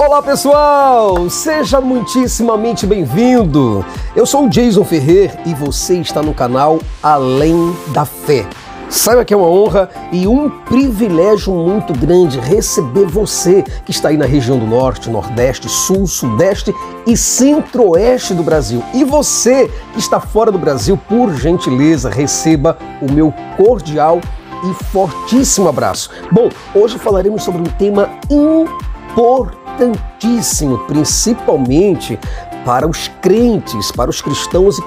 Olá pessoal, seja muitíssimamente bem-vindo. Eu sou o Jason Ferrer e você está no canal Além da Fé. Saiba que é uma honra e um privilégio muito grande receber você que está aí na região do Norte, Nordeste, Sul, Sudeste e Centro-Oeste do Brasil. E você que está fora do Brasil, por gentileza, receba o meu cordial e fortíssimo abraço. Bom, hoje falaremos sobre um tema importantíssimo, principalmente para os crentes, para os cristãos e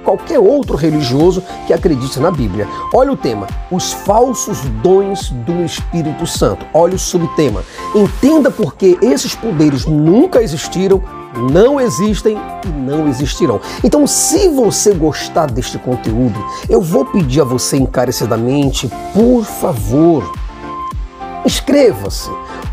qualquer outro religioso que acredite na Bíblia. Olha o tema, os falsos dons do Espírito Santo. Olha o subtema. Entenda por que esses poderes nunca existiram, não existem e não existirão. Então, se você gostar deste conteúdo, eu vou pedir a você encarecidamente, por favor, inscreva-se.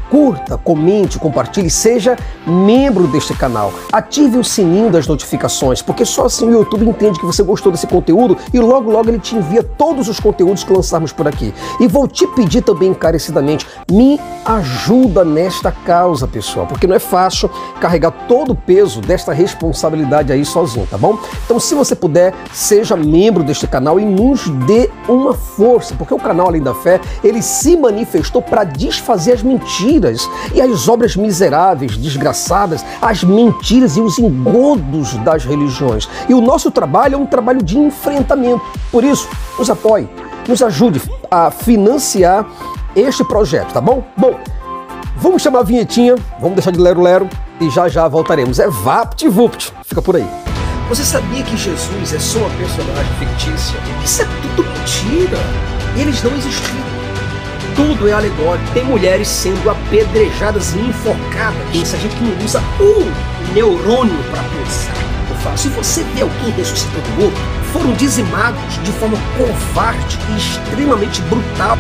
Curta, comente, compartilhe, seja membro deste canal. Ative o sininho das notificações, porque só assim o YouTube entende que você gostou desse conteúdo e logo ele te envia todos os conteúdos que lançarmos por aqui. E vou te pedir também encarecidamente, me ajuda nesta causa, pessoal, porque não é fácil carregar todo o peso desta responsabilidade aí sozinho, tá bom? Então, se você puder, seja membro deste canal e nos dê uma força, porque o canal Além da Fé, ele se manifestou para desfazer as mentiras e as obras miseráveis, desgraçadas, as mentiras e os engodos das religiões. E o nosso trabalho é um trabalho de enfrentamento. Por isso, nos apoie, nos ajude a financiar este projeto, tá bom? Bom, vamos chamar a vinhetinha, vamos deixar de lero-lero e já voltaremos. É VaptVupt, fica por aí. Você sabia que Jesus é só uma personagem fictícia? Isso é tudo mentira. Eles não existiram. Tudo é alegórico. Tem mulheres sendo apedrejadas e enforcadas. Isso a gente não usa um neurônio para pensar. Eu falo, se você vê alguém ressuscitando morto, foram dizimados de forma covarde e extremamente brutal.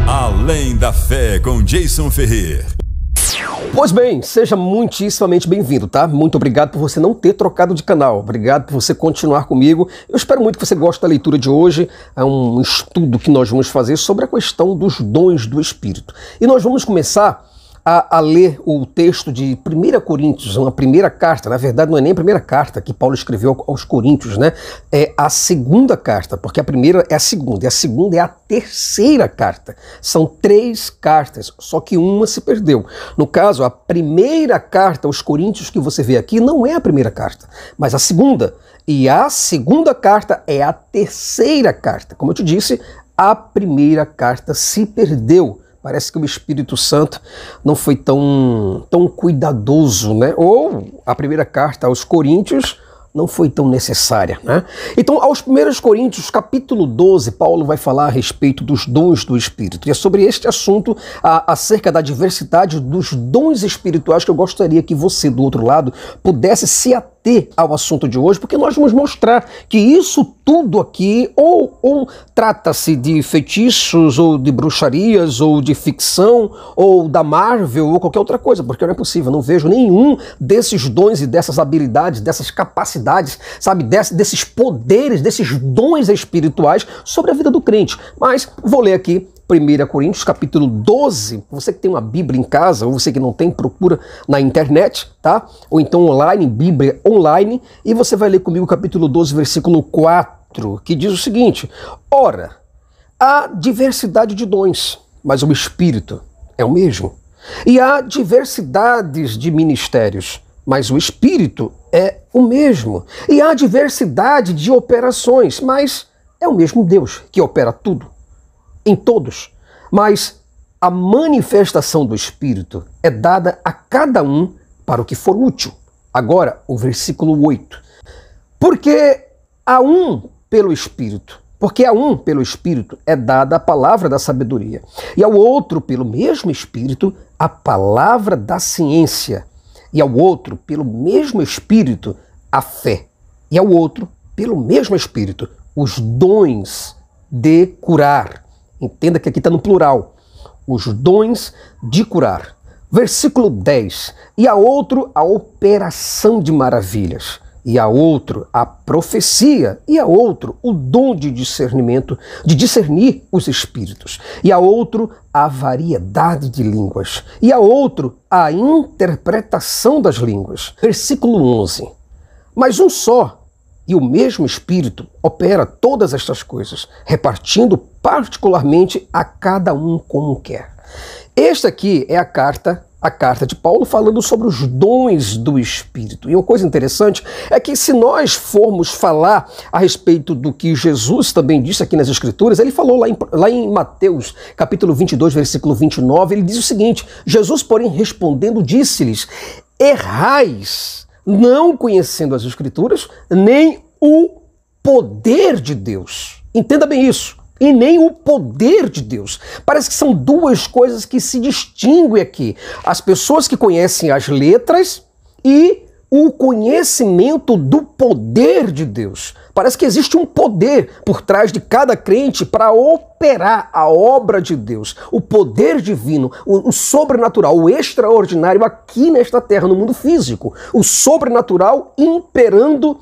Além da Fé com Jason Ferrer. Pois bem, seja muitíssimamente bem-vindo, tá? Muito obrigado por você não ter trocado de canal. Obrigado por você continuar comigo. Eu espero muito que você goste da leitura de hoje. É um estudo que nós vamos fazer sobre a questão dos dons do Espírito. E nós vamos começar a ler o texto de 1 Coríntios, uma primeira carta. Na verdade, não é nem a primeira carta que Paulo escreveu aos Coríntios, né? É a segunda carta, porque a primeira é a segunda, e a segunda é a terceira carta. São 3 cartas, só que uma se perdeu. No caso, a primeira carta aos Coríntios que você vê aqui não é a primeira carta, mas a segunda. E a segunda carta é a terceira carta. Como eu te disse, a primeira carta se perdeu. Parece que o Espírito Santo não foi tão cuidadoso, né? Ou a primeira carta aos Coríntios não foi tão necessária, né? Então, aos 1 Coríntios, capítulo 12, Paulo vai falar a respeito dos dons do Espírito. E é sobre este assunto, acerca da diversidade dos dons espirituais, que eu gostaria que você, do outro lado, pudesse se ater ao assunto de hoje, porque nós vamos mostrar que isso tudo aqui, ou trata-se de feitiços, ou de bruxarias, ou de ficção, ou da Marvel, ou qualquer outra coisa, porque não é possível, não vejo nenhum desses dons e dessas habilidades, dessas capacidades, sabe, desses poderes, desses dons espirituais sobre a vida do crente. Mas vou ler aqui 1 Coríntios, capítulo 12, você que tem uma Bíblia em casa, ou você que não tem, procura na internet, tá? Ou então online, Bíblia online, e você vai ler comigo o capítulo 12, versículo 4, que diz o seguinte: ora, há diversidade de dons, mas o Espírito é o mesmo. E há diversidades de ministérios, mas o Espírito é o mesmo. E há diversidade de operações, mas é o mesmo Deus que opera tudo em todos. Mas a manifestação do Espírito é dada a cada um para o que for útil. Agora, o versículo 8. Porque a um pelo Espírito é dada a palavra da sabedoria, e ao outro pelo mesmo Espírito a palavra da ciência, e ao outro pelo mesmo Espírito a fé, e ao outro pelo mesmo Espírito os dons de curar. Entenda que aqui está no plural. Os dons de curar. Versículo 10. E a outro a operação de maravilhas. e a outro a profecia, e a outro o dom de discernimento, de discernir os espíritos, e a outro a variedade de línguas, e a outro a interpretação das línguas. Versículo 11. Mas um só e o mesmo Espírito opera todas estas coisas, repartindo particularmente a cada um como quer. Esta aqui é a carta de Paulo falando sobre os dons do Espírito. E uma coisa interessante é que se nós formos falar a respeito do que Jesus também disse aqui nas Escrituras, ele falou lá em Mateus, capítulo 22, versículo 29, ele diz o seguinte: Jesus, porém, respondendo, disse-lhes: errais, não conhecendo as Escrituras, nem o poder de Deus. Entenda bem isso. E nem o poder de Deus. Parece que são duas coisas que se distinguem aqui. As pessoas que conhecem as letras e o conhecimento do poder de Deus. Parece que existe um poder por trás de cada crente para operar a obra de Deus, o poder divino, o sobrenatural, o extraordinário aqui nesta terra, no mundo físico. O sobrenatural imperando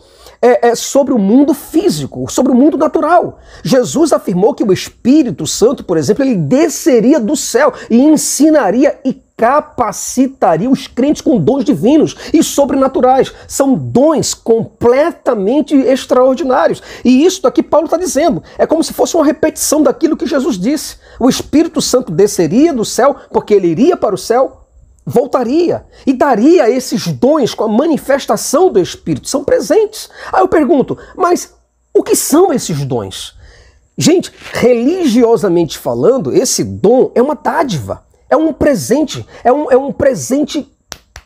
sobre o mundo físico, sobre o mundo natural. Jesus afirmou que o Espírito Santo, por exemplo, ele desceria do céu e ensinaria e capacitaria os crentes com dons divinos e sobrenaturais. São dons completamente extraordinários. E isso aqui Paulo está dizendo. É como se fosse uma repetição daquilo que Jesus disse. O Espírito Santo desceria do céu porque ele iria para o céu, voltaria e daria esses dons com a manifestação do Espírito. São presentes. Aí eu pergunto, mas o que são esses dons? Gente, religiosamente falando, esse dom é uma dádiva. É um presente, é um presente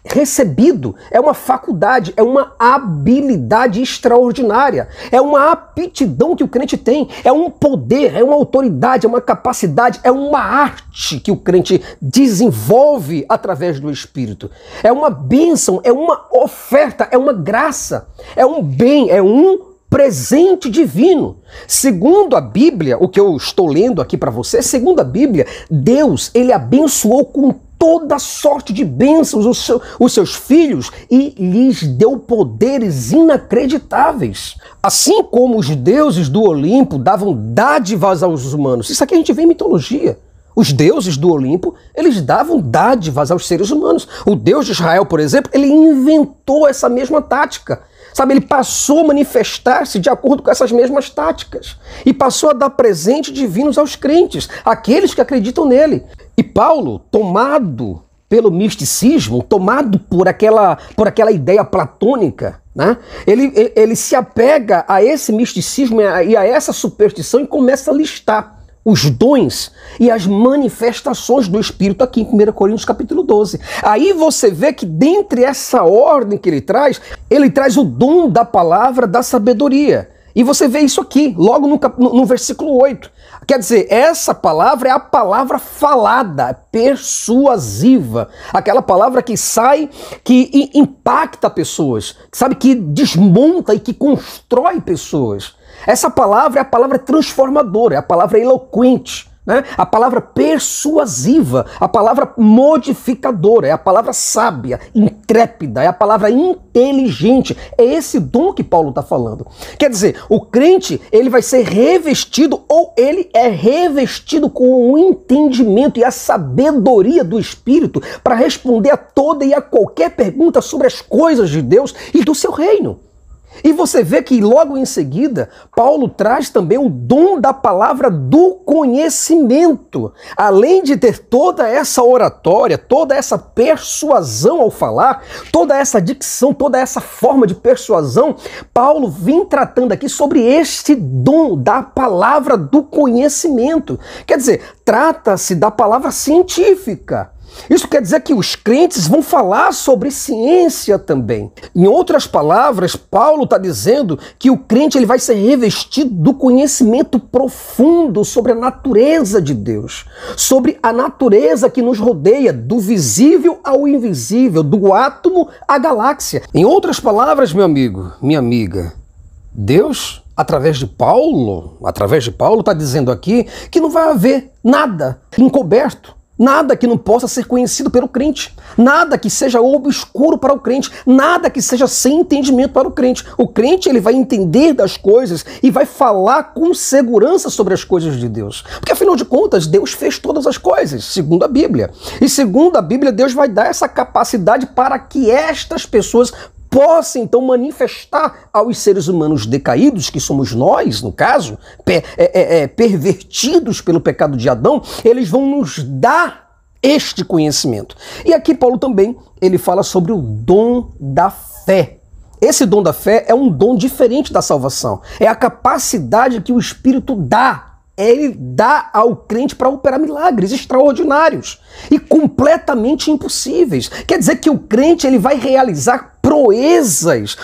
recebido, é uma faculdade, é uma habilidade extraordinária, é uma aptidão que o crente tem, é um poder, é uma autoridade, é uma capacidade, é uma arte que o crente desenvolve através do Espírito. É uma bênção, é uma oferta, é uma graça, é um bem, é um presente divino. Segundo a Bíblia, o que eu estou lendo aqui para você, segundo a Bíblia, Deus, ele abençoou com toda sorte de bênçãos os seus filhos e lhes deu poderes inacreditáveis. Assim como os deuses do Olimpo davam dádivas aos humanos. Isso aqui a gente vê em mitologia. Os deuses do Olimpo, eles davam dádivas aos seres humanos. O Deus de Israel, por exemplo, ele inventou essa mesma tática. Sabe, ele passou a manifestar-se de acordo com essas mesmas táticas. E passou a dar presentes divinos aos crentes, aqueles que acreditam nele. E Paulo, tomado pelo misticismo, tomado por aquela ideia platônica, né? Ele se apega a esse misticismo e a essa superstição e começa a listar os dons e as manifestações do Espírito aqui em 1 Coríntios capítulo 12. Aí você vê que dentre essa ordem que ele traz o dom da palavra da sabedoria. E você vê isso aqui, logo no versículo 8. Quer dizer, essa palavra é a palavra falada, persuasiva. Aquela palavra que sai, que impacta pessoas, sabe, que desmonta e que constrói pessoas. Essa palavra é a palavra transformadora, é a palavra eloquente, né? A palavra persuasiva, a palavra modificadora, é a palavra sábia, intrépida, é a palavra inteligente. É esse dom que Paulo está falando. Quer dizer, o crente, ele vai ser revestido, ou ele é revestido com o entendimento e a sabedoria do Espírito para responder a toda e a qualquer pergunta sobre as coisas de Deus e do seu reino. E você vê que logo em seguida, Paulo traz também o dom da palavra do conhecimento. Além de ter toda essa oratória, toda essa persuasão ao falar, toda essa dicção, toda essa forma de persuasão, Paulo vem tratando aqui sobre este dom da palavra do conhecimento. Quer dizer, trata-se da palavra científica. Isso quer dizer que os crentes vão falar sobre ciência também. Em outras palavras, Paulo está dizendo que o crente ele vai ser revestido do conhecimento profundo sobre a natureza de Deus, sobre a natureza que nos rodeia, do visível ao invisível, do átomo à galáxia. Em outras palavras, meu amigo, minha amiga, Deus, através de Paulo, está dizendo aqui que não vai haver nada encoberto. Nada que não possa ser conhecido pelo crente. Nada que seja obscuro para o crente. Nada que seja sem entendimento para o crente. O crente, ele vai entender das coisas e vai falar com segurança sobre as coisas de Deus. Porque, afinal de contas, Deus fez todas as coisas, segundo a Bíblia. E segundo a Bíblia, Deus vai dar essa capacidade para que estas pessoas possam, então, manifestar aos seres humanos decaídos, que somos nós, no caso, pervertidos pelo pecado de Adão, eles vão nos dar este conhecimento. E aqui Paulo também, ele fala sobre o dom da fé. Esse dom da fé é um dom diferente da salvação. É a capacidade que o Espírito dá. Ele dá ao crente para operar milagres extraordinários e completamente impossíveis. Quer dizer que o crente, ele vai realizar proezas,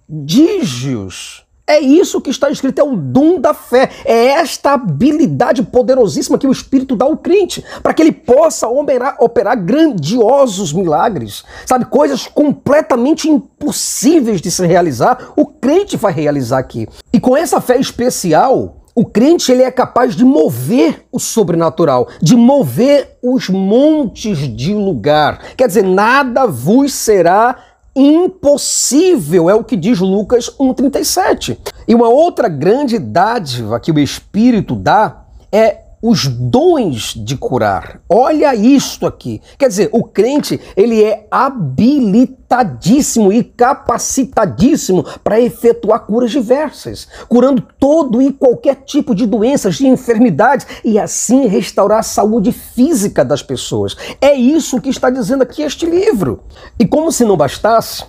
prodígios. É isso que está escrito, é o dom da fé. É esta habilidade poderosíssima que o Espírito dá ao crente, para que ele possa operar grandiosos milagres. Sabe, coisas completamente impossíveis de se realizar, o crente vai realizar aqui. E com essa fé especial, o crente, ele é capaz de mover o sobrenatural, de mover os montes de lugar. Quer dizer, nada vos será impossível, é o que diz Lucas 1,37. E uma outra grande dádiva que o Espírito dá é os dons de curar. Olha isto aqui. Quer dizer, o crente, ele é habilitadíssimo e capacitadíssimo para efetuar curas diversas, curando todo e qualquer tipo de doenças, de enfermidades, e assim restaurar a saúde física das pessoas. É isso que está dizendo aqui este livro. E como se não bastasse,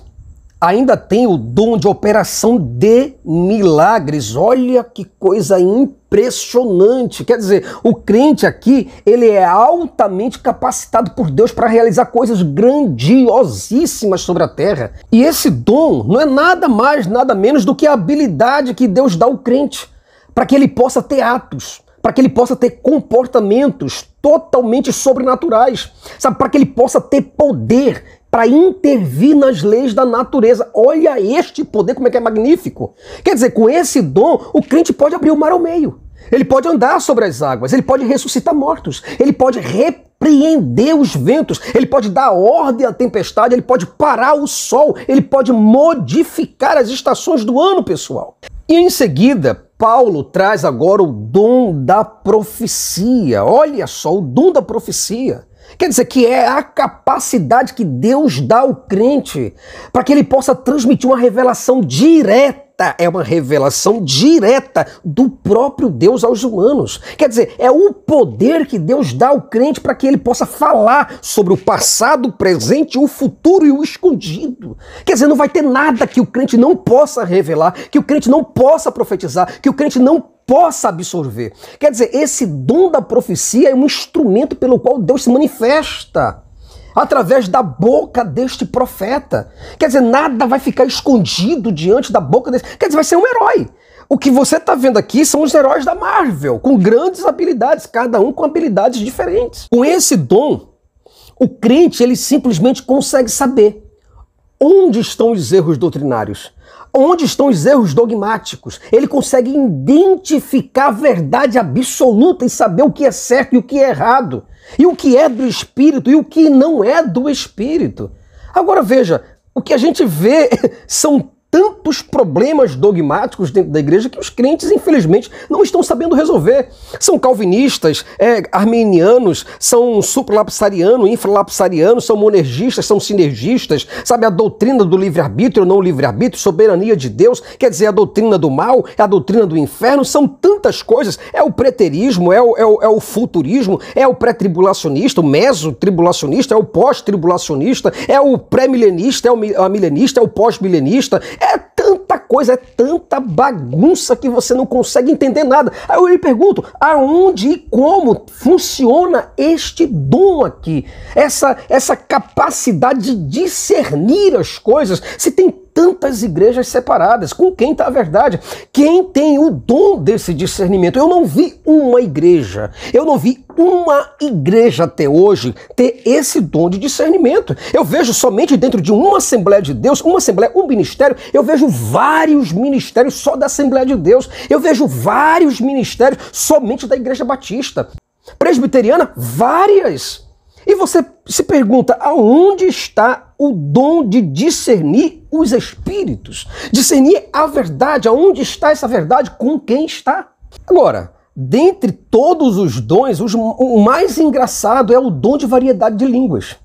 ainda tem o dom de operação de milagres. Olha que coisa impressionante. Quer dizer, o crente aqui, ele é altamente capacitado por Deus para realizar coisas grandiosíssimas sobre a terra. E esse dom não é nada mais, nada menos do que a habilidade que Deus dá ao crente, para que ele possa ter atos, para que ele possa ter comportamentos totalmente sobrenaturais, sabe, para que ele possa ter poder para intervir nas leis da natureza. Olha este poder, como é que é magnífico. Quer dizer, com esse dom, o crente pode abrir o mar ao meio. Ele pode andar sobre as águas, ele pode ressuscitar mortos, ele pode repreender os ventos, ele pode dar ordem à tempestade, ele pode parar o sol, ele pode modificar as estações do ano, pessoal. E em seguida, Paulo traz agora o dom da profecia. Olha só, o dom da profecia. Quer dizer, que é a capacidade que Deus dá ao crente para que ele possa transmitir uma revelação direta. É uma revelação direta do próprio Deus aos humanos. Quer dizer, é o poder que Deus dá ao crente para que ele possa falar sobre o passado, o presente, o futuro e o escondido. Quer dizer, não vai ter nada que o crente não possa revelar, que o crente não possa profetizar, que o crente não possa absorver. Quer dizer, esse dom da profecia é um instrumento pelo qual Deus se manifesta através da boca deste profeta. Quer dizer, nada vai ficar escondido diante da boca desse. Quer dizer, vai ser um herói. O que você está vendo aqui são os heróis da Marvel, com grandes habilidades, cada um com habilidades diferentes. Com esse dom, o crente, ele simplesmente consegue saber onde estão os erros doutrinários, onde estão os erros dogmáticos. Ele consegue identificar a verdade absoluta e saber o que é certo e o que é errado, e o que é do Espírito e o que não é do Espírito. Agora veja, o que a gente vê são tantos problemas dogmáticos dentro da igreja que os crentes, infelizmente, não estão sabendo resolver. São calvinistas, arminianos, são supralapsarianos, infralapsarianos, são monergistas, são sinergistas, sabe, a doutrina do livre-arbítrio ou não livre-arbítrio, soberania de Deus, quer dizer, a doutrina do mal, a doutrina do inferno, são tantas coisas. É o preterismo, é o futurismo, é o pré-tribulacionista, o meso-tribulacionista, é o pós-tribulacionista, é o pré-milenista, é o milenista, é o pós-milenista. É tanta coisa, é tanta bagunça que você não consegue entender nada. Aí eu lhe pergunto, aonde e como funciona este dom aqui? Essa capacidade de discernir as coisas, se tem tantas igrejas separadas, com quem está a verdade? Quem tem o dom desse discernimento? Eu não vi uma igreja até hoje ter esse dom de discernimento. Eu vejo somente dentro de uma Assembleia de Deus, um ministério, eu vejo vários ministérios só da Assembleia de Deus, eu vejo vários ministérios somente da Igreja Batista. Presbiteriana, várias. E você se pergunta, aonde está o dom de discernir os espíritos? Discernir a verdade, aonde está essa verdade, com quem está? Agora, dentre todos os dons, o mais engraçado é o dom de variedade de línguas.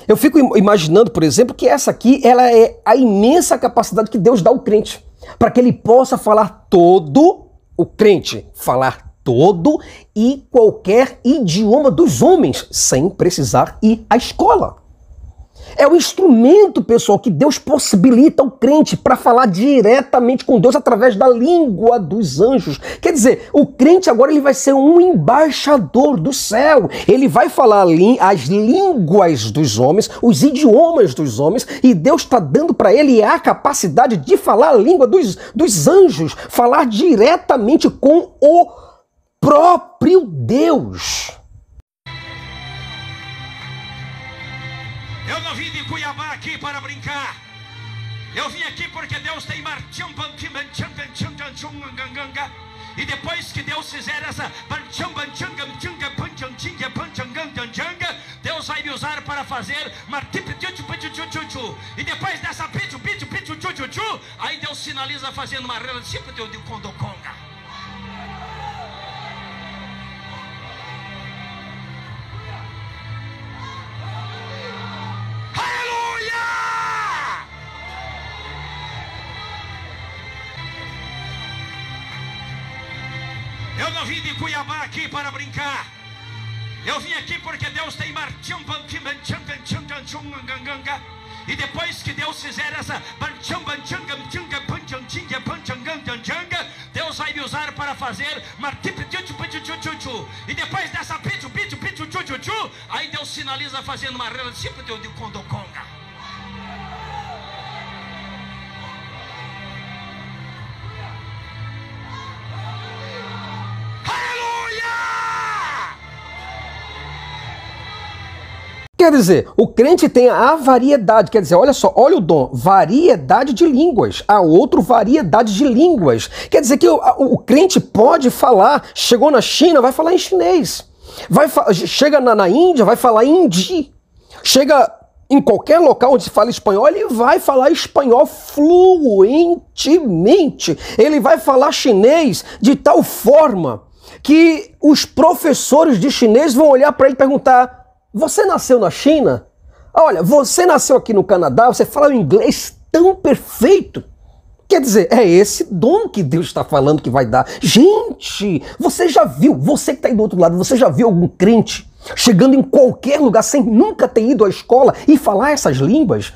Eu fico imaginando, por exemplo, que essa aqui ela é a imensa capacidade que Deus dá ao crente, para que ele possa falar todo, o crente falar todo e qualquer idioma dos homens, sem precisar ir à escola. É o instrumento, pessoal, que Deus possibilita ao crente para falar diretamente com Deus através da língua dos anjos. Quer dizer, o crente agora ele vai ser um embaixador do céu. Ele vai falar as línguas dos homens, os idiomas dos homens, e Deus está dando para ele a capacidade de falar a língua dos anjos, falar diretamente com o próprio Deus. Eu não vim de Cuiabá aqui para brincar. Eu vim aqui porque Deus tem e depois que Deus fizer essa Deus vai me usar para fazer e depois dessa aí Deus sinaliza fazendo uma rela de condoconga. Eu não vim de Cuiabá aqui para brincar. Eu vim aqui porque Deus tem e depois que Deus fizer essa Deus vai me usar para fazer e depois dessa aí Deus sinaliza fazendo uma rela de condoconga. Quer dizer, o crente tem a variedade, quer dizer, olha só, olha o dom, variedade de línguas, a outro variedade de línguas. Quer dizer que o crente pode falar, chegou na China, vai falar em chinês, chega na Índia, vai falar hindi, chega em qualquer local onde se fala espanhol, ele vai falar espanhol fluentemente, ele vai falar chinês de tal forma que os professores de chinês vão olhar para ele e perguntar: você nasceu na China? Olha, você nasceu aqui no Canadá, você fala um inglês tão perfeito. Quer dizer, é esse dom que Deus está falando que vai dar. Gente, você já viu, você que está aí do outro lado, você já viu algum crente chegando em qualquer lugar sem nunca ter ido à escola e falar essas línguas?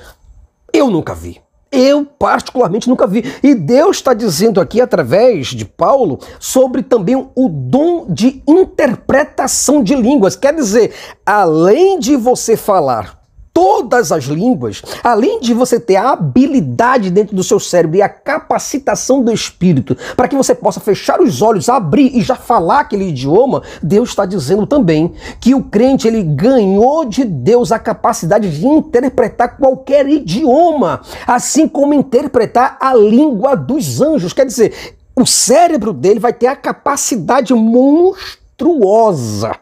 Eu nunca vi. Eu, particularmente, nunca vi. E Deus está dizendo aqui, através de Paulo, sobre também o dom de interpretação de línguas. Quer dizer, além de você falar todas as línguas, além de você ter a habilidade dentro do seu cérebro e a capacitação do espírito para que você possa fechar os olhos, abrir e já falar aquele idioma, Deus está dizendo também que o crente ele ganhou de Deus a capacidade de interpretar qualquer idioma, assim como interpretar a língua dos anjos. Quer dizer, o cérebro dele vai ter a capacidade monstruosa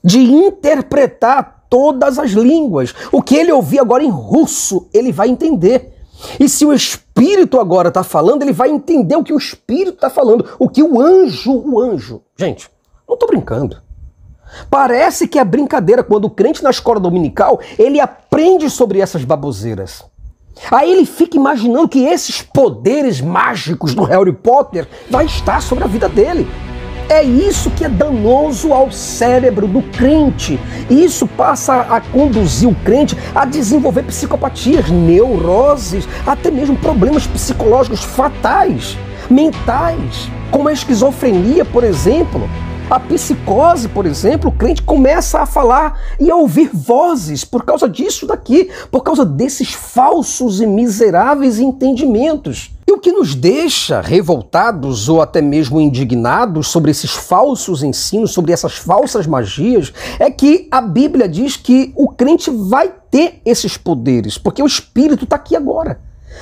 de interpretar todas as línguas. O que ele ouvir agora em russo, ele vai entender. E se o Espírito agora está falando, ele vai entender o que o Espírito está falando. O que o anjo... Gente, não estou brincando. Parece que é brincadeira quando o crente na escola dominical, ele aprende sobre essas baboseiras. Aí ele fica imaginando que esses poderes mágicos do Harry Potter vai estar sobre a vida dele. É isso que é danoso ao cérebro do crente. Isso passa a conduzir o crente a desenvolver psicopatias, neuroses, até mesmo problemas psicológicos fatais, mentais, como a esquizofrenia, por exemplo. A psicose, por exemplo, o crente começa a falar e a ouvir vozes por causa disso daqui, por causa desses falsos e miseráveis entendimentos. E o que nos deixa revoltados ou até mesmo indignados sobre esses falsos ensinos, sobre essas falsas magias, é que a Bíblia diz que o crente vai ter esses poderes, porque o Espírito está aqui agora.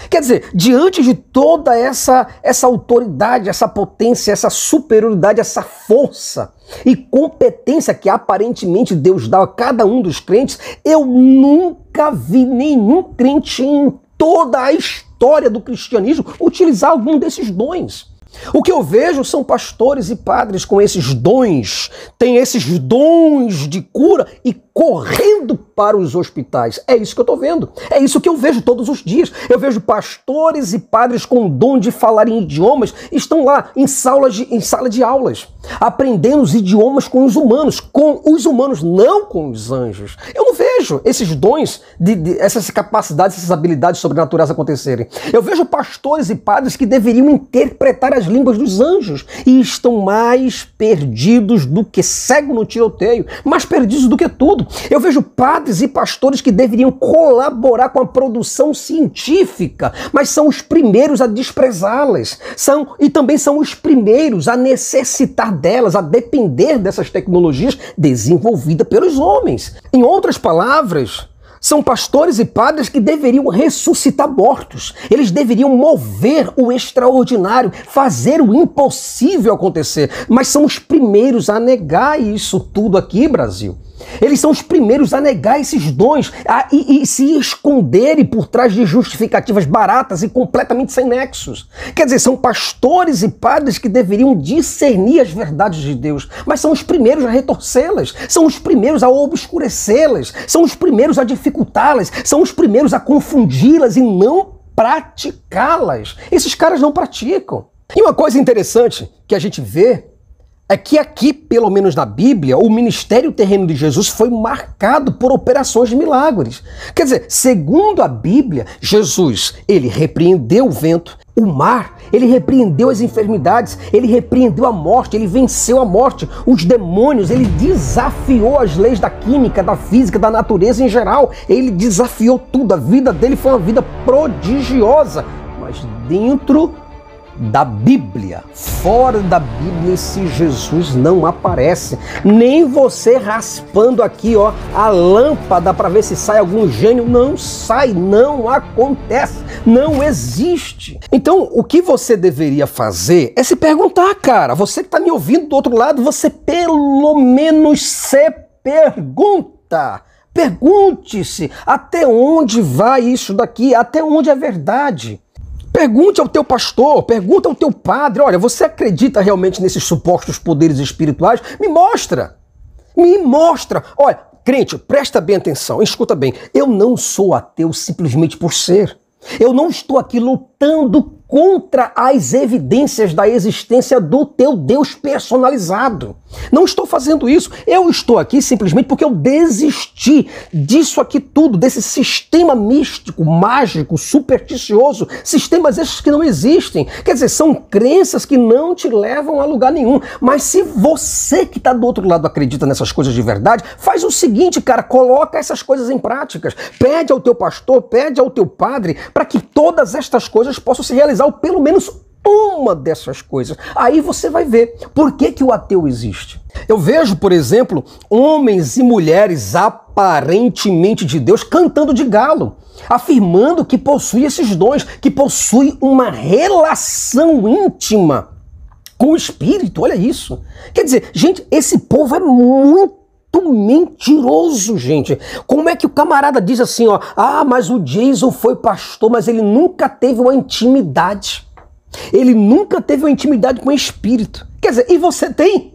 Quer dizer, diante de toda essa autoridade, essa potência, essa superioridade, essa força e competência que aparentemente Deus dá a cada um dos crentes, eu nunca vi nenhum crente em toda a história do cristianismo utilizar algum desses dons. O que eu vejo são pastores e padres com esses dons, têm esses dons de cura e correndo para os hospitais. É isso que eu estou vendo. É isso que eu vejo todos os dias. Eu vejo pastores e padres com o dom de falar em idiomas, estão lá em sala de aulas, aprendendo os idiomas com os humanos, não com os anjos. Eu não vejo esses dons, essas capacidades, essas habilidades sobrenaturais acontecerem. Eu vejo pastores e padres que deveriam interpretar as línguas dos anjos e estão mais perdidos do que cego no tiroteio, mais perdidos do que tudo. Eu vejo padres e pastores que deveriam colaborar com a produção científica, mas são os primeiros a desprezá-las, e também são os primeiros a necessitar delas, a depender dessas tecnologias desenvolvidas pelos homens. Em outras palavras, são pastores e padres que deveriam ressuscitar mortos. Eles deveriam mover o extraordinário, fazer o impossível acontecer. Mas são os primeiros a negar isso tudo aqui, Brasil. Eles são os primeiros a negar esses dons e se esconderem por trás de justificativas baratas e completamente sem nexos. Quer dizer, são pastores e padres que deveriam discernir as verdades de Deus, mas são os primeiros a retorcê-las, são os primeiros a obscurecê-las, são os primeiros a dificultá-las, são os primeiros a confundi-las e não praticá-las. Esses caras não praticam. E uma coisa interessante que a gente vê é que aqui, pelo menos na Bíblia, o ministério terreno de Jesus foi marcado por operações de milagres. Quer dizer, segundo a Bíblia, Jesus, ele repreendeu o vento, o mar, ele repreendeu as enfermidades, ele repreendeu a morte, ele venceu a morte, os demônios, ele desafiou as leis da química, da física, da natureza em geral. Ele desafiou tudo, a vida dele foi uma vida prodigiosa, mas dentro da Bíblia. Fora da Bíblia esse Jesus não aparece. Nem você raspando aqui, ó, a lâmpada para ver se sai algum gênio, não sai, não acontece, não existe. Então, o que você deveria fazer é se perguntar, cara, você que está me ouvindo do outro lado, você pelo menos se pergunta. Pergunte-se, até onde vai isso daqui? Até onde é verdade? Pergunte ao teu pastor, pergunta ao teu padre, olha, você acredita realmente nesses supostos poderes espirituais? Me mostra, me mostra. Olha, crente, presta bem atenção, escuta bem, eu não sou ateu simplesmente por ser. Eu não estou aqui lutando contra as evidências da existência do teu Deus personalizado. Não estou fazendo isso. Eu estou aqui simplesmente porque eu desisti disso aqui tudo, desse sistema místico, mágico, supersticioso, sistemas esses que não existem. Quer dizer, são crenças que não te levam a lugar nenhum. Mas se você que está do outro lado acredita nessas coisas de verdade, faz o seguinte, cara, coloca essas coisas em práticas. Pede ao teu pastor, pede ao teu padre, para que todas estas coisas possam se realizar, ou pelo menos uma dessas coisas. Aí você vai ver por que o ateu existe. Eu vejo, por exemplo, homens e mulheres aparentemente de Deus cantando de galo, afirmando que possui esses dons, que possui uma relação íntima com o Espírito. Olha isso. Quer dizer, gente, esse povo é muito mentiroso, gente. Como é que o camarada diz assim, ó, mas o Jason foi pastor, mas ele nunca teve uma intimidade. Ele nunca teve uma intimidade com o Espírito. Quer dizer, e você tem?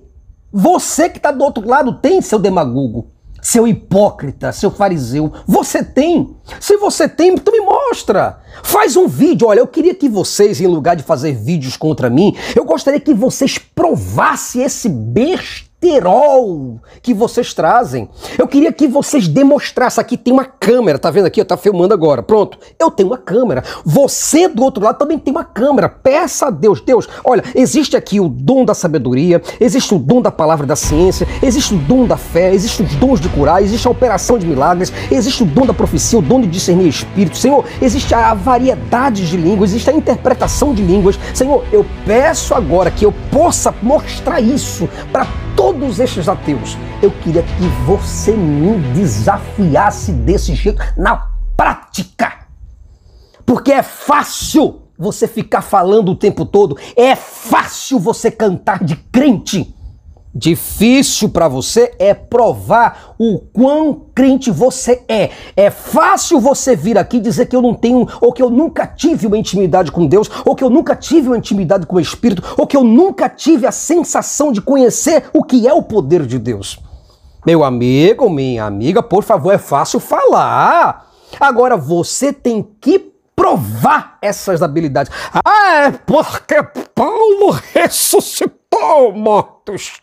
Você que está do outro lado tem, seu demagogo, seu hipócrita, seu fariseu. Você tem. Se você tem, então me mostra. Faz um vídeo. Olha, eu queria que vocês, em lugar de fazer vídeos contra mim, eu gostaria que vocês provassem esse besterol que vocês trazem. Eu queria que vocês demonstrassem. Aqui tem uma câmera, tá vendo aqui? Tá filmando agora. Pronto. Eu tenho uma câmera. Você do outro lado também tem uma câmera. Peça a Deus. Deus, olha, existe aqui o dom da sabedoria, existe o dom da palavra da ciência, existe o dom da fé, existe os dons de curar, existe a operação de milagres, existe o dom da profecia, o dom de discernir espírito. Senhor, existe a variedade de línguas, existe a interpretação de línguas. Senhor, eu peço agora que eu possa mostrar isso para todos estes ateus. Eu queria que você me desafiasse desse jeito na prática. Porque é fácil você ficar falando o tempo todo, é fácil você cantar de crente. Difícil para você é provar o quão crente você é. É fácil você vir aqui dizer que eu não tenho, ou que eu nunca tive uma intimidade com Deus, ou que eu nunca tive uma intimidade com o Espírito, ou que eu nunca tive a sensação de conhecer o que é o poder de Deus. Meu amigo, minha amiga, por favor, é fácil falar. Agora você tem que provar essas habilidades. Ah, é porque Paulo ressuscitou mortos.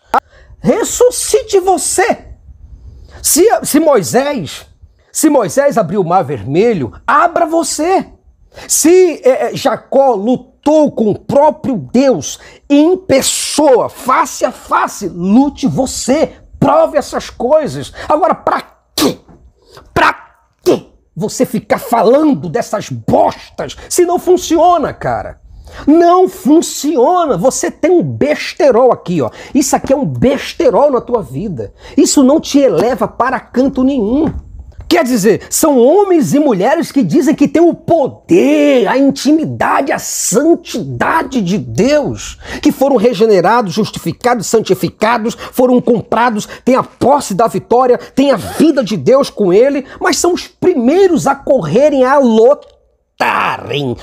Ressuscite você. Se Moisés abriu o mar vermelho, abra você. Se Jacó lutou com o próprio Deus em pessoa, face a face, lute você. Prove essas coisas. Agora, para quê? Para quê você ficar falando dessas bostas se não funciona, cara? Não funciona. Você tem um besterol aqui, ó. Isso aqui é um besterol na tua vida. Isso não te eleva para canto nenhum. Quer dizer, são homens e mulheres que dizem que têm o poder, a intimidade, a santidade de Deus, que foram regenerados, justificados, santificados, foram comprados, têm a posse da vitória, têm a vida de Deus com ele, mas são os primeiros a correrem, a lotarem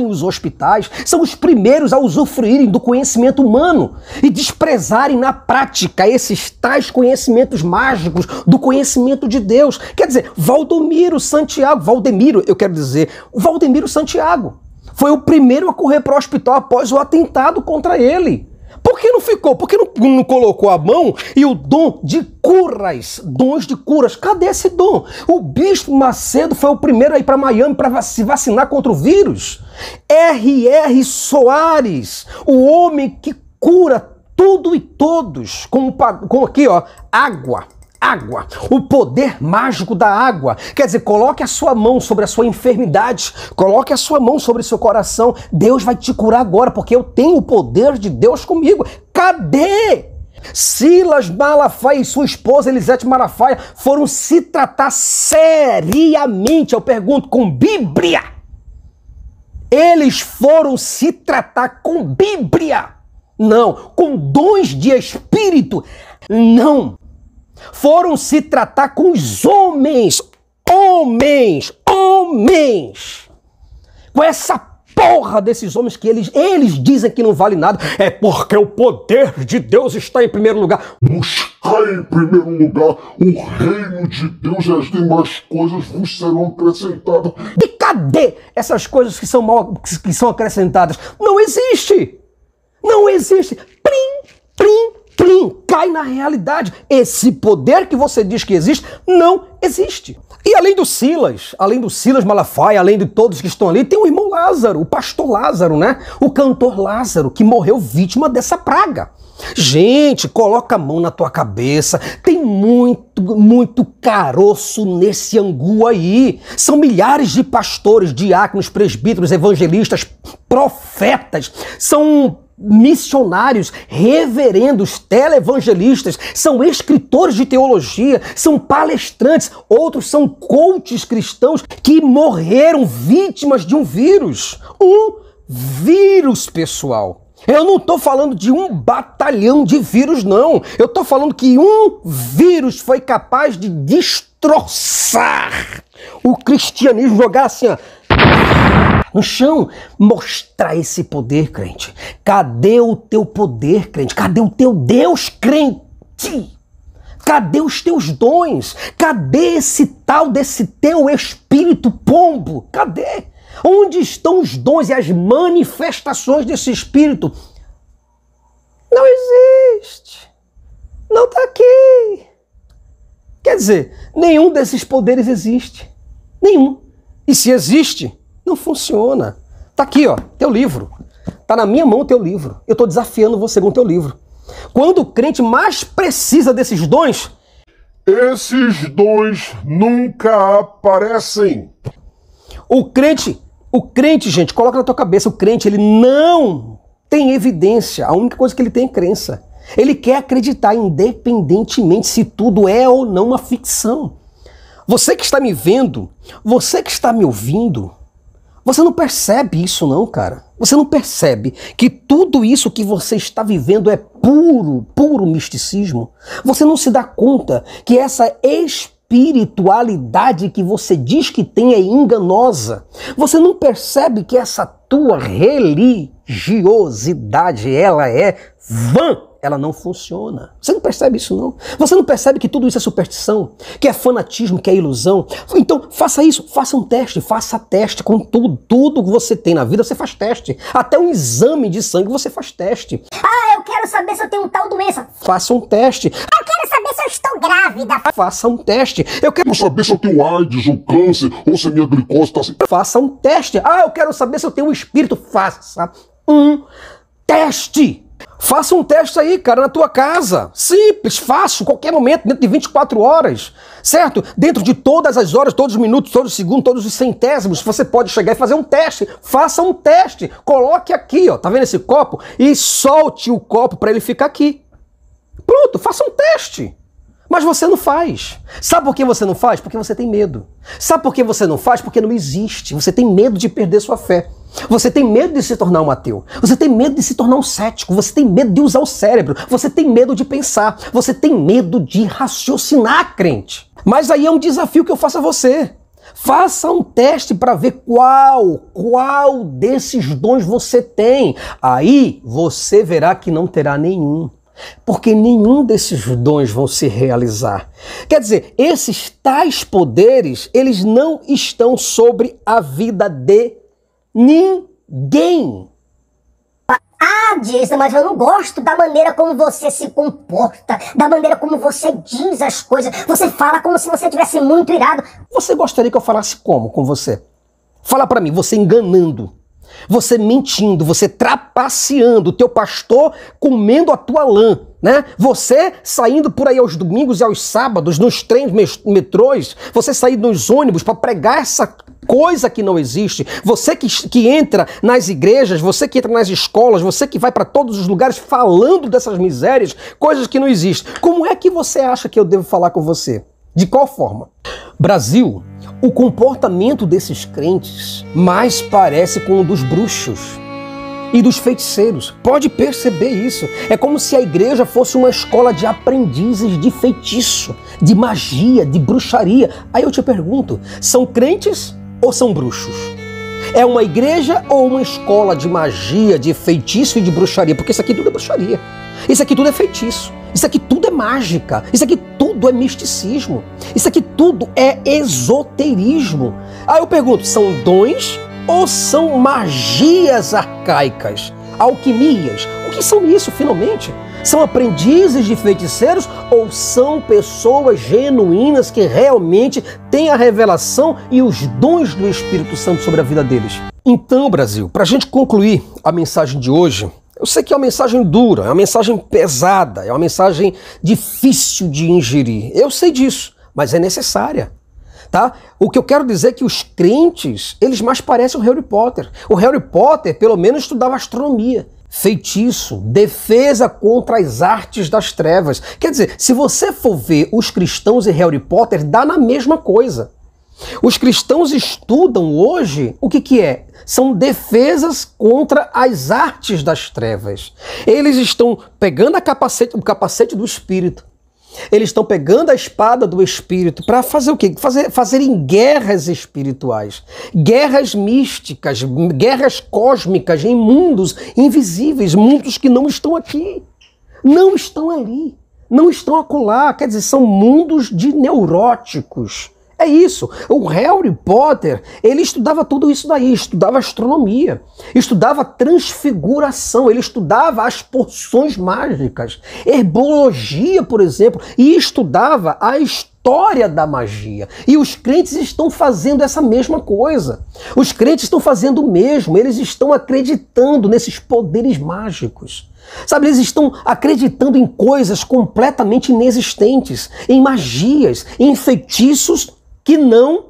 os hospitais, são os primeiros a usufruírem do conhecimento humano e desprezarem na prática esses tais conhecimentos mágicos do conhecimento de Deus. Quer dizer, Valdemiro Santiago foi o primeiro a correr para o hospital após o atentado contra ele. Por que não ficou? Por que não colocou a mão e o dom de curas? Dons de curas. Cadê esse dom? O Bispo Macedo foi o primeiro a ir para Miami para se vacinar contra o vírus. R.R. Soares, o homem que cura tudo e todos, com aqui, ó, água. O poder mágico da água. Quer dizer, coloque a sua mão sobre a sua enfermidade, coloque a sua mão sobre o seu coração. Deus vai te curar agora, porque eu tenho o poder de Deus comigo. Cadê? Silas Malafaia e sua esposa Elisete Malafaia foram se tratar seriamente, eu pergunto, com Bíblia. Eles foram se tratar com Bíblia. Não, com dons de espírito. Não. Foram se tratar com os homens. Com essa porra desses homens que eles dizem que não vale nada. É porque o poder de Deus está em primeiro lugar. Buscar em primeiro lugar o reino de Deus e as demais coisas vos serão acrescentadas. E cadê essas coisas que são acrescentadas? Não existe. Não existe. Cai na realidade. Esse poder que você diz que existe, não existe. E além do Silas Malafaia, além de todos que estão ali, tem o irmão Lázaro, o pastor Lázaro, né? O cantor Lázaro, que morreu vítima dessa praga. Gente, coloca a mão na tua cabeça. Tem muito caroço nesse angu aí. São milhares de pastores, diáconos, presbíteros, evangelistas, profetas. São missionários, reverendos, televangelistas, são escritores de teologia, são palestrantes, outros são coaches cristãos que morreram vítimas de um vírus. Um vírus, pessoal. Eu não estou falando de um batalhão de vírus, não. Eu estou falando que um vírus foi capaz de destroçar o cristianismo, jogar assim, ó, no chão. Mostrar esse poder, crente. Cadê o teu poder, crente? Cadê o teu Deus, crente? Cadê os teus dons? Cadê esse tal desse teu espírito pombo? Cadê? Onde estão os dons e as manifestações desse espírito? Não existe. Não está aqui. Quer dizer, nenhum desses poderes existe. Nenhum. E se existe, não funciona. Tá aqui, ó, teu livro. Tá na minha mão o teu livro. Eu tô desafiando você com o teu livro. Quando o crente mais precisa desses dons, esses dons nunca aparecem. O crente, gente, coloca na tua cabeça, o crente, ele não tem evidência. A única coisa que ele tem é crença. Ele quer acreditar independentemente se tudo é ou não uma ficção. Você que está me vendo, você que está me ouvindo, você não percebe isso não, cara. Você não percebe que tudo isso que você está vivendo é puro misticismo? Você não se dá conta que essa espiritualidade que você diz que tem é enganosa? Você não percebe que essa tua religiosidade, ela é vã? Ela não funciona. Você não percebe isso não? Você não percebe que tudo isso é superstição? Que é fanatismo, que é ilusão? Então faça isso, faça um teste, faça teste com tudo. Tudo que você tem na vida você faz teste. Até um exame de sangue você faz teste. Ah, eu quero saber se eu tenho tal doença. Faça um teste. Eu quero saber se eu estou grávida. Faça um teste. Eu quero saber se eu tenho AIDS ou câncer, ou se a minha glicose está assim. Faça um teste. Ah, eu quero saber se eu tenho um espírito. Faça um teste. Faça um teste aí, cara, na tua casa. Simples, fácil, qualquer momento, dentro de 24 horas, certo? Dentro de todas as horas, todos os minutos, todos os segundos, todos os centésimos, você pode chegar e fazer um teste. Faça um teste. Coloque aqui, ó, tá vendo esse copo? E solte o copo para ele ficar aqui. Pronto, faça um teste. Mas você não faz. Sabe por que você não faz? Porque você tem medo. Sabe por que você não faz? Porque não existe. Você tem medo de perder sua fé. Você tem medo de se tornar um ateu. Você tem medo de se tornar um cético. Você tem medo de usar o cérebro. Você tem medo de pensar. Você tem medo de raciocinar, crente. Mas aí é um desafio que eu faço a você. Faça um teste para ver qual desses dons você tem. Aí você verá que não terá nenhum. Porque nenhum desses dons vão se realizar. Quer dizer, esses tais poderes, eles não estão sobre a vida de ninguém. Ah, Jason, mas eu não gosto da maneira como você se comporta, da maneira como você diz as coisas. Você fala como se você tivesse muito irado. Você gostaria que eu falasse como com você? Fala para mim, você enganando. Você mentindo, você trapaceando, o teu pastor comendo a tua lã, né? Você saindo por aí aos domingos e aos sábados, nos trens, metrôs, você sair nos ônibus para pregar essa coisa que não existe. Você que entra nas igrejas, você que entra nas escolas, você que vai para todos os lugares falando dessas misérias, coisas que não existem. Como é que você acha que eu devo falar com você? De qual forma? Brasil, o comportamento desses crentes mais parece com o dos bruxos e dos feiticeiros. Pode perceber isso. É como se a igreja fosse uma escola de aprendizes de feitiço, de magia, de bruxaria. Aí eu te pergunto, são crentes ou são bruxos? É uma igreja ou uma escola de magia, de feitiço e de bruxaria? Porque isso aqui tudo é bruxaria. Isso aqui tudo é feitiço. Isso aqui tudo é mágica. Isso aqui tudo é misticismo. Isso aqui tudo é esoterismo. Aí eu pergunto, são dons ou são magias arcaicas? Alquimias? O que são isso, finalmente? São aprendizes de feiticeiros ou são pessoas genuínas que realmente têm a revelação e os dons do Espírito Santo sobre a vida deles? Então, Brasil, para a gente concluir a mensagem de hoje, eu sei que é uma mensagem dura, é uma mensagem pesada, é uma mensagem difícil de ingerir. Eu sei disso, mas é necessária. Tá? O que eu quero dizer é que os crentes, eles mais parecem o Harry Potter. O Harry Potter, pelo menos, estudava astronomia, feitiço, defesa contra as artes das trevas. Quer dizer, se você for ver os cristãos e Harry Potter, dá na mesma coisa. Os cristãos estudam hoje o que é? São defesas contra as artes das trevas. Eles estão pegando o capacete do Espírito. Eles estão pegando a espada do Espírito para fazer o quê? Fazerem guerras espirituais, guerras místicas, guerras cósmicas em mundos invisíveis, mundos que não estão aqui, não estão ali, não estão acolá. Quer dizer, são mundos de neuróticos. É isso. O Harry Potter, ele estudava tudo isso daí, estudava astronomia, estudava transfiguração, ele estudava as porções mágicas, herbologia, por exemplo, e estudava a história da magia. E os crentes estão fazendo essa mesma coisa. Os crentes estão fazendo o mesmo, eles estão acreditando nesses poderes mágicos. Sabe, eles estão acreditando em coisas completamente inexistentes, em magias, em feitiços que não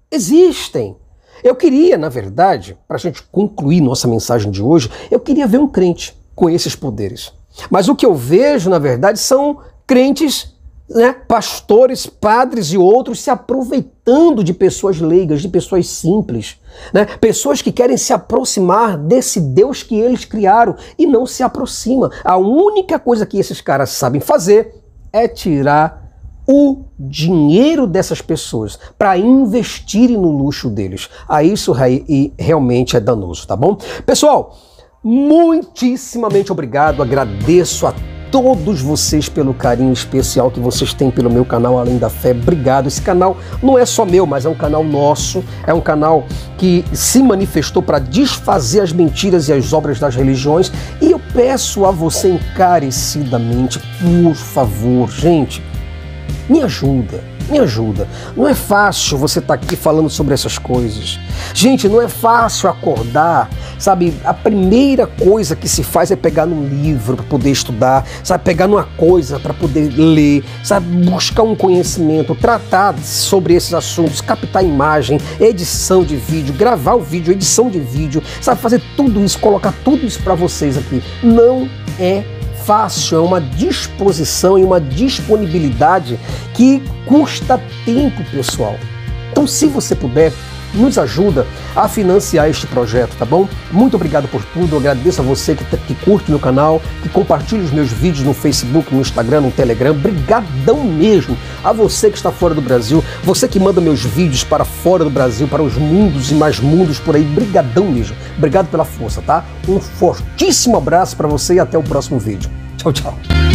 existem. Eu queria, na verdade, para a gente concluir nossa mensagem de hoje, eu queria ver um crente com esses poderes. Mas o que eu vejo, na verdade, são crentes né, pastores, padres e outros se aproveitando de pessoas leigas, de pessoas simples, né, pessoas que querem se aproximar desse Deus que eles criaram e não se aproxima. A única coisa que esses caras sabem fazer é tirar o dinheiro dessas pessoas para investirem no luxo deles. Aí isso realmente é danoso, tá bom? Pessoal, muitíssimamente obrigado, agradeço a todos vocês pelo carinho especial que vocês têm pelo meu canal Além da Fé. Obrigado. Esse canal não é só meu, mas é um canal nosso, é um canal que se manifestou para desfazer as mentiras e as obras das religiões, e eu peço a você encarecidamente, por favor, gente, me ajuda, me ajuda. Não é fácil você estar aqui falando sobre essas coisas. Gente, não é fácil acordar, sabe? A primeira coisa que se faz é pegar num livro para poder estudar, sabe? Pegar numa coisa para poder ler, sabe? Buscar um conhecimento, tratar sobre esses assuntos, captar imagem, edição de vídeo, gravar o vídeo, edição de vídeo, sabe? Fazer tudo isso, colocar tudo isso para vocês aqui. Não é fácil, é uma disposição e uma disponibilidade que custa tempo, pessoal. Então, se você puder, nos ajuda a financiar este projeto, tá bom? Muito obrigado por tudo, eu agradeço a você que curte meu canal, que compartilha os meus vídeos no Facebook, no Instagram, no Telegram. Brigadão mesmo a você que está fora do Brasil, você que manda meus vídeos para fora do Brasil, para os mundos e mais mundos por aí. Brigadão mesmo, obrigado pela força, tá? Um fortíssimo abraço para você e até o próximo vídeo. Tchau, tchau.